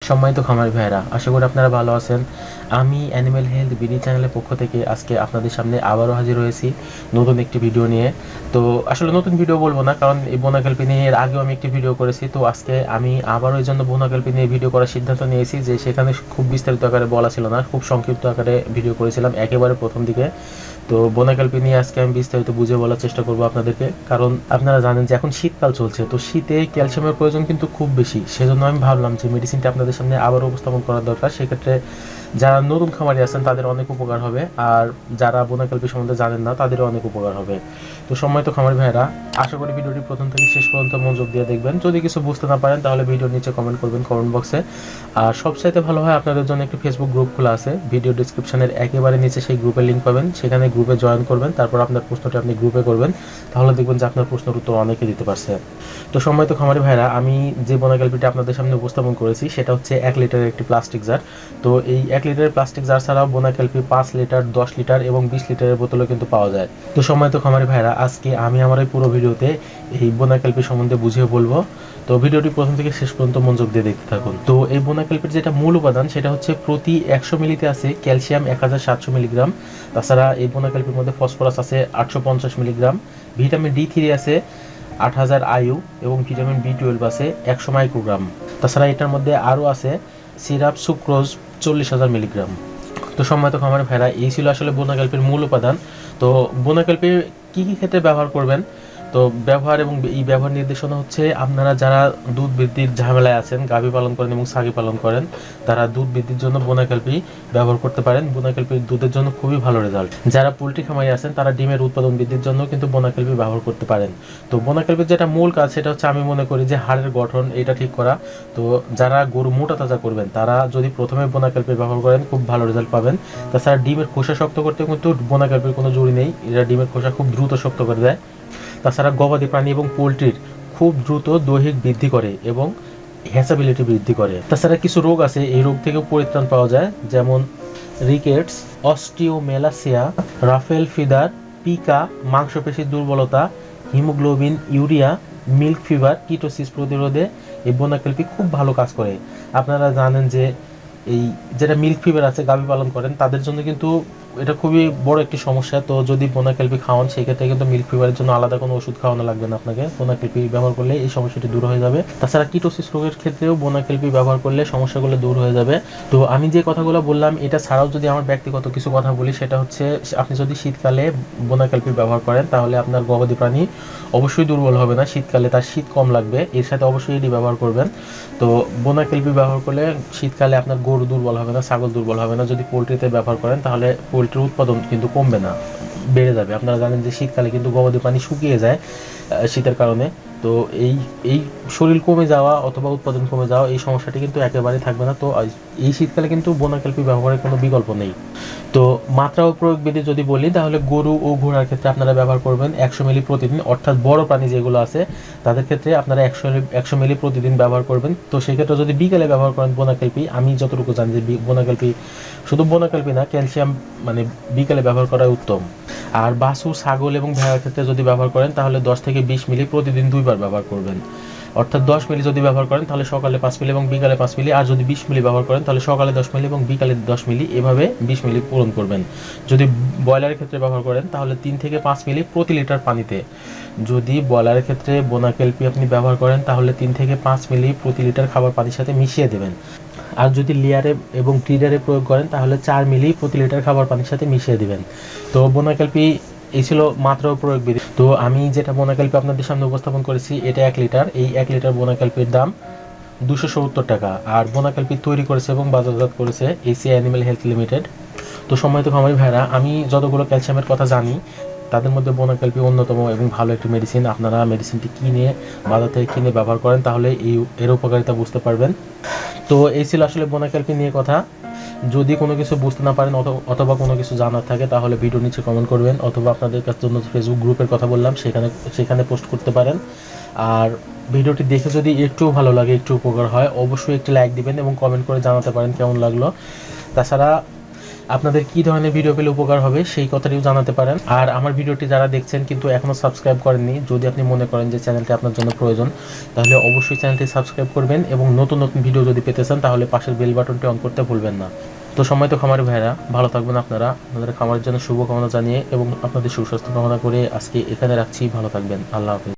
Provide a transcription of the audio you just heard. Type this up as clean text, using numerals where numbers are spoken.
সম্মানিত খামারি ভাইরা, আশা করি আপনারা ভালো আছেন। আমি অ্যানিম্যাল হেলথ বিডি চ্যানেলের পক্ষ থেকে আজকে আপনাদের সামনে আবারও হাজির হয়েছি নতুন একটি ভিডিও নিয়ে। তো আসলে নতুন ভিডিও বলবো না, কারণ এই বোনাকালপি নিয়ে এর আগেও আমি একটি ভিডিও করেছি। তো আজকে আমি আবারও এই জন্য বোনাকালপি নিয়ে ভিডিও করার সিদ্ধান্ত নিয়েছি যে সেখানে খুব বিস্তারিত আকারে বলা ছিল না, খুব সংক্ষিপ্ত আকারে ভিডিও করেছিলাম একেবারে প্রথম দিকে। তো বোনাকালপি নিয়ে আজকে আমি বিস্তারিত বুঝে বলার চেষ্টা করবো আপনাদেরকে, কারণ আপনারা জানেন যে এখন শীতকাল চলছে, তো শীতে ক্যালসিয়ামের প্রয়োজন কিন্তু খুব বেশি। সেজন্য আমি ভাবলাম যে মেডিসিনটা আপনাদের সামনে আবার উপস্থাপন করা দরকার। সেক্ষেত্রে যারা নতুন খামারি আছেন তাদের অনেক উপকার হবে, আর যারা বোনাকালপি সম্বন্ধে জানেন না তাদেরও অনেক উপকার হবে। তো সম্মানিত খামারি ভাইরা, আশা করি ভিডিওটি প্রথম থেকে শেষ পর্যন্ত মনোযোগ দিয়ে দেখবেন। যদি কিছু বুঝতে না পারেন তাহলে ভিডিওর নিচে কমেন্ট করবেন কমেন্ট বক্সে। আর সবচাইতে ভালো হয় আপনাদের জন্য একটি ফেসবুক গ্রুপ খোলা আছে, ভিডিও ডিসক্রিপশনের একেবারে নিচে সেই গ্রুপের লিঙ্ক পাবেন। সেখানে গ্রুপে জয়েন করবেন, তারপর আপনার প্রশ্নটি আপনি গ্রুপে করবেন, তাহলে দেখবেন যে আপনার প্রশ্নের উত্তর অনেকে দিতে পারছে। তো সম্মানিত খামারি ভাইরা, আমি যে বোনাকালপিটা আপনাদের সামনে উপস্থাপন করেছি সেটা হচ্ছে 1 লিটারের একটি প্লাস্টিক জার। তো এই 1 লিটারের প্লাস্টিক জার ছাড়াও বোনাকালপি 5 লিটার, 10 লিটার এবং 20 লিটারের বোতলও কিন্তু পাওয়া যায়। তো সম্মানিত খামারি ভাইরা, আজকে আমি আমার এই পুরো ভিডিওতে এই বোনাকালপি সম্বন্ধে বুঝিয়ে বলবো। তো ভিডিওটি প্রথম থেকে শেষ পর্যন্ত মনোযোগ দিয়ে দেখতে থাকুন। তো এই বোনাকালপির যেটা মূল উপাদান সেটা হচ্ছে প্রতি 100 মিলিতে আছে ক্যালসিয়াম 1700 মিলিগ্রাম। তাছাড়া এই বোনাকালপির মধ্যে ফসফরাস আছে 850 মিলিগ্রাম, ভিটামিন D3 আছে 8000 IU এবং ভিটামিন B12 আছে 100 মাইক্রোগ্রাম। তাছাড়া এটার মধ্যে আরও আছে সিরাপ সুক্রোজ 40,000 মিলিগ্রাম। তো সম্মানিত খামারি ভাইরা, এই ছিল আসলে বোনাকালপির মূল উপাদান। তো বোনাকালপি কী কী ক্ষেত্রে ব্যবহার করবেন, তো ব্যবহার এবং এই ব্যবহার নির্দেশনা হচ্ছে আপনারা যারা দুধ বৃদ্ধির ঝামেলায় আছেন, গাভী পালন করেন এবং ছাগি পালন করেন, তারা দুধ বৃদ্ধির জন্য বোনাকালপি ব্যবহার করতে পারেন। বোনাকালপির দুধের জন্য খুবই ভালো রেজাল্ট। যারা পোলট্রি খামারি আছেন তারা ডিমের উৎপাদন বৃদ্ধির জন্য কিন্তু বোনাকালপি ব্যবহার করতে পারেন। তো বোনাকালপির যেটা মূল কাজ সেটা হচ্ছে আমি মনে করি যে হাড়ের গঠন এটা ঠিক করা। তো যারা গরু মোটা তাজা করবেন তারা যদি প্রথমে বোনাকালপি ব্যবহার করেন খুব ভালো রেজাল্ট পাবেন। তাছাড়া ডিমের খোসা শক্ত করতে কিন্তু বোনাকালপির কোনো জরুরি নেই, এরা ডিমের খোসা খুব দ্রুত শক্ত করে দেয়। তাছাড়া গবাদি প্রাণী এবং পোলট্রির খুব দ্রুত দৈহিক বৃদ্ধি করে এবং হ্যাচাবিলিটি বৃদ্ধি করে। তাছাড়া কিছু রোগ আছে, এই রোগ থেকেও পরিত্রাণ পাওয়া যায়, যেমন rickets, osteomalacia, Rafael feather, Pika, মাংসপেশির দুর্বলতা, haemoglobin urea, milk fever, ketosis প্রতিরোধে এই বোনাকালপি খুব ভালো কাজ করে। আপনারা জানেন যে এই যেটা মিল্ক ফিভার আছে, গাভী পালন করেন তাদের জন্য কিন্তু এটা খুবই বড় একটি সমস্যা। তো যদি বোনাকালপি খাওয়ান সেক্ষেত্রে কিন্তু মিল্ক ফিভারের জন্য আলাদা কোনো ওষুধ খাওয়ানো লাগবে না আপনাকে, বোনাকালপি ব্যবহার করলে এই সমস্যাটি দূর হয়ে যাবে। তাছাড়া কিটোসিস রোগের ক্ষেত্রেও বোনাকালপি ব্যবহার করলে সমস্যাগুলো দূর হয়ে যাবে। তো আমি যে কথাগুলো বললাম এটা ছাড়াও যদি আমার ব্যক্তিগত কিছু কথা বলি, সেটা হচ্ছে আপনি যদি শীতকালে বোনাকালপি ব্যবহার করেন তাহলে আপনার গবাদি প্রাণী অবশ্যই দুর্বল হবে না, শীতকালে তার শীত কম লাগবে। এর সাথে অবশ্যই এটি ব্যবহার করবেন। তো বোনাকালপি ব্যবহার করলে শীতকালে আপনার গরু দুর্বল হবে না, ছাগল দুর্বল হবে না। যদি পোলট্রিতে ব্যবহার করেন তাহলে পোলট্রির উৎপাদন কিন্তু কমবে না, বেড়ে যাবে। আপনারা জানেন যে শীতকালে কিন্তু গবাদি প্রাণী শুকিয়ে যায় শীতের কারণে। তো এই এই শরীর কমে যাওয়া অথবা উৎপাদন কমে যাওয়া এই সমস্যাটি কিন্তু একেবারেই থাকবে না। তো এই শীতকালে কিন্তু বোনাকালপি ব্যবহারের কোনো বিকল্প নেই। তো মাত্রা ও প্রয়োগ বিধি যদি বলি তাহলে গরু ও ঘোড়ার ক্ষেত্রে আপনারা ব্যবহার করবেন 100 মিলি প্রতিদিন, অর্থাৎ বড় প্রাণী যেগুলো আছে তাদের ক্ষেত্রে আপনারা 100 মিলি প্রতিদিন ব্যবহার করবেন। তো সেক্ষেত্রে যদি বিকেলে ব্যবহার করেন বোনাকালপি, আমি যতটুকু জানি যে বোনাকালপি, শুধু বোনাকালপি না, ক্যালসিয়াম মানে বিকেলে ব্যবহার করা উত্তম। আর বাছুর, ছাগল এবং ভেড়ার ক্ষেত্রে যদি ব্যবহার করেন তাহলে 10 থেকে 20 মিলি প্রতিদিন 2 বার ব্যবহার করবেন। অর্থাৎ 10 মিলি যদি ব্যবহার করেন তাহলে সকালে 5 মিলি এবং বিকালে 5 মিলি, আর যদি 20 মিলি ব্যবহার করেন তাহলে সকালে 10 মিলি এবং বিকালে 10 মিলি, এভাবে 20 মিলি পূরণ করবেন। যদি ব্রয়লারের ক্ষেত্রে ব্যবহার করেন তাহলে 3 থেকে 5 মিলি প্রতি লিটার পানিতে। যদি ব্রয়লারের ক্ষেত্রে বোনাকালপি আপনি ব্যবহার করেন তাহলে 3 থেকে 5 মিলি প্রতি লিটার খাবার পানির সাথে মিশিয়ে দেবেন। আর যদি লেয়ারে এবং গ্রিডারে প্রয়োগ করেন তাহলে 4 মিলি প্রতি লিটার খাবার পানির সাথে মিশিয়ে দিবেন। তো বোনাকালপি এই ছিল মাত্রা ও প্রয়োগ বিধি। তো আমি যেটা বোনাকালপি আপনাদের সামনে উপস্থাপন করেছি এটা 1 লিটার। এই 1 লিটার বোনাকালপির দাম 270 টাকা। আর বোনাকালপি তৈরি করেছে এবং বাজারজাত করেছে এসিআই অ্যানিম্যাল হেলথ লিমিটেড। তো সম্মানিত খামারি ভাইরা, আমি যতগুলো ক্যালসিয়ামের কথা জানি তাদের মধ্যে বোনাকালপি অন্যতম এবং ভালো একটি মেডিসিন। আপনারা মেডিসিনটি কিনে বাজার থেকে কিনে ব্যবহার করেন তাহলে এর উপকারিতা বুঝতে পারবেন। তো এই ছিল আসলে বোনাকালপি নিয়ে কথা। যদি কোনো কিছু বুঝতে না পারেন অথবা কোনো কিছু জানার থাকে তাহলে ভিডিও নিচে কমেন্ট করবেন, অথবা আপনাদের কাছে জন্য ফেসবুক গ্রুপের কথা বললাম সেখানে পোস্ট করতে পারেন। আর ভিডিওটি দেখে যদি একটু ভালো লাগে, একটু উপকার হয়, অবশ্যই একটি লাইক দিবেন এবং কমেন্ট করে জানাতে পারেন কেমন লাগলো। তাছাড়া আপনাদের কি ধরনের ভিডিও পেলে উপকার হবে সেই কথাটিও জানাতে পারেন। আর আমার ভিডিওটি যারা দেখছেন কিন্তু এখনো সাবস্ক্রাইব করেননি, যদি আপনি মনে করেন যে চ্যানেলটি আপনার জন্য প্রয়োজন, তাহলে অবশ্যই চ্যানেলটি সাবস্ক্রাইব করবেন এবং নতুন নতুন ভিডিও যদি পেতে চান তাহলে পাশের বেল বাটনটি অন করতে ভুলবেন না। তো সময় তো খামারি ভাইরা, ভালো থাকবেন আপনারা। আপনাদের খামারের জন্য শুভকামনা জানিয়ে এবং আপনাদের সুস্বাস্থ্য কামনা করে আজকে এখানে রাখছি। ভালো থাকবেন। আল্লাহ হাফেজ।